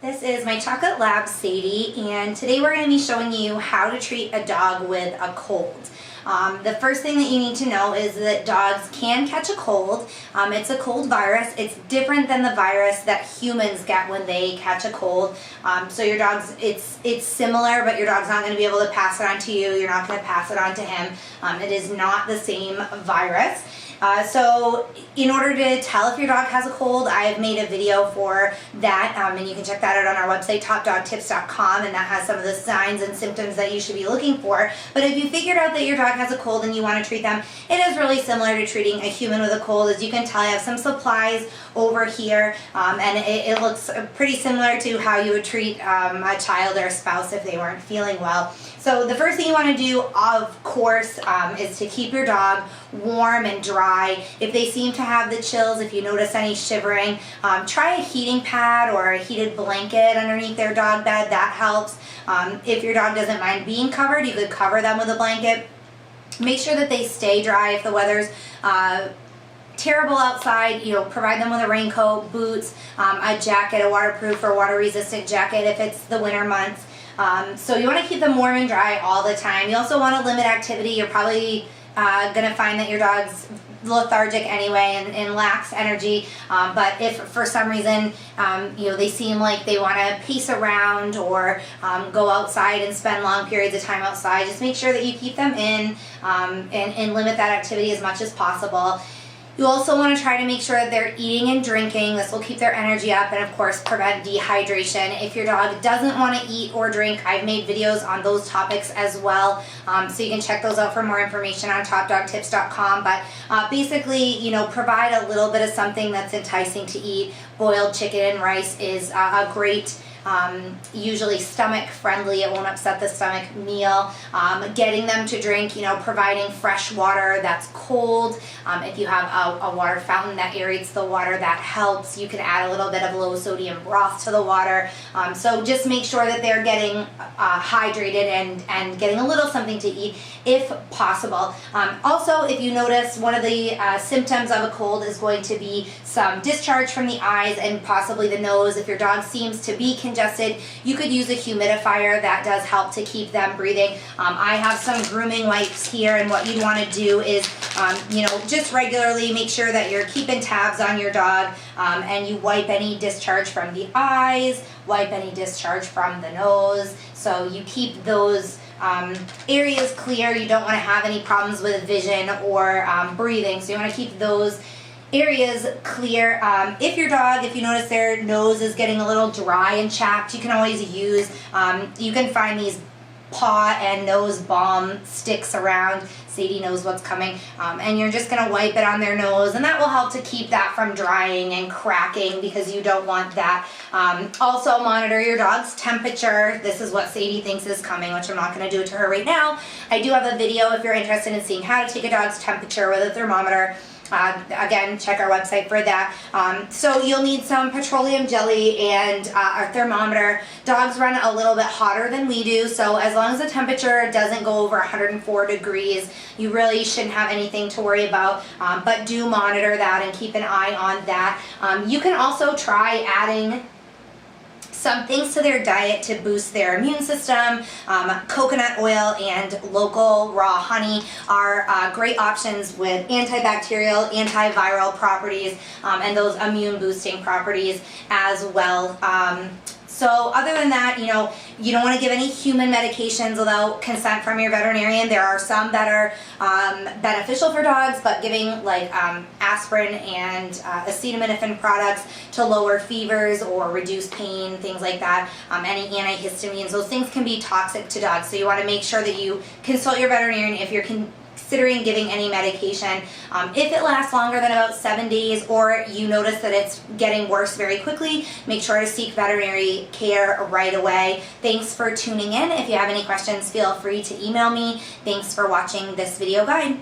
This is my Chocolate Lab Sadie, and today we're going to be showing you how to treat a dog with a cold. The first thing that you need to know is that dogs can catch a cold. It's a cold virus. It's different than the virus that humans get when they catch a cold. So your dog's, it's similar, but your dog's not going to be able to pass it on to you. You're not going to pass it on to him. It is not the same virus. So in order to tell if your dog has a cold, I have made a video for that, and you can check that out on our website, topdogtips.com, and that has some of the signs and symptoms that you should be looking for. But if you figured out that your dog has a cold and you want to treat them, it is really similar to treating a human with a cold. As you can tell, I have some supplies over here, and it looks pretty similar to how you would treat a child or a spouse if they weren't feeling well. So the first thing you want to do, of course, is to keep your dog warm and dry. If they seem to have the chills, if you notice any shivering, try a heating pad or a heated blanket underneath their dog bed. That helps. If your dog doesn't mind being covered, you could cover them with a blanket. Make sure that they stay dry. If the weather's terrible outside, provide them with a raincoat, boots, a jacket, a waterproof or water resistant jacket if it's the winter months. So you want to keep them warm and dry all the time. You also want to limit activity. You're probably going to find that your dog's lethargic anyway and lacks energy, but if for some reason they seem like they want to pace around or go outside and spend long periods of time outside, just make sure that you keep them in and limit that activity as much as possible. You also want to try to make sure that they're eating and drinking. This will keep their energy up and, of course, prevent dehydration. If your dog doesn't want to eat or drink, I've made videos on those topics as well. So you can check those out for more information on topdogtips.com. But basically, provide a little bit of something that's enticing to eat. Boiled chicken and rice is a great usually stomach friendly, it won't upset the stomach meal. Getting them to drink, providing fresh water that's cold. If you have a water fountain that aerates the water, that helps. You can add a little bit of low sodium broth to the water. So just make sure that they're getting hydrated and getting a little something to eat if possible. Also, if you notice, one of the symptoms of a cold is going to be some discharge from the eyes and possibly the nose. If your dog seems to be congested, you could use a humidifier. That does help to keep them breathing. I have some grooming wipes here, and what you'd want to do is, just regularly make sure that you're keeping tabs on your dog, and you wipe any discharge from the eyes, wipe any discharge from the nose, so you keep those areas clear. You don't want to have any problems with vision or breathing, so you want to keep those areas clear. If you notice their nose is getting a little dry and chapped, you can always use, you can find these paw and nose balm sticks around. Sadie knows what's coming. And you're just going to wipe it on their nose, and that will help to keep that from drying and cracking because you don't want that. Also monitor your dog's temperature. This is what Sadie thinks is coming, which I'm not going to do to her right now. I do have a video if you're interested in seeing how to take a dog's temperature with a thermometer. Again, check our website for that. So you'll need some petroleum jelly and a thermometer. Dogs run a little bit hotter than we do, so as long as the temperature doesn't go over 104 degrees, you really shouldn't have anything to worry about, but do monitor that and keep an eye on that. You can also try adding some things to their diet to boost their immune system. Coconut oil and local raw honey are great options with antibacterial, antiviral properties, and those immune boosting properties as well. So other than that, you don't want to give any human medications without consent from your veterinarian. There are some that are beneficial for dogs, but giving like aspirin and acetaminophen products to lower fevers or reduce pain, things like that, any antihistamines, those things can be toxic to dogs. So you want to make sure that you consult your veterinarian if you're considering giving any medication. If it lasts longer than about 7 days or you notice that it's getting worse very quickly, make sure to seek veterinary care right away. Thanks for tuning in. If you have any questions, feel free to email me. Thanks for watching this video guide.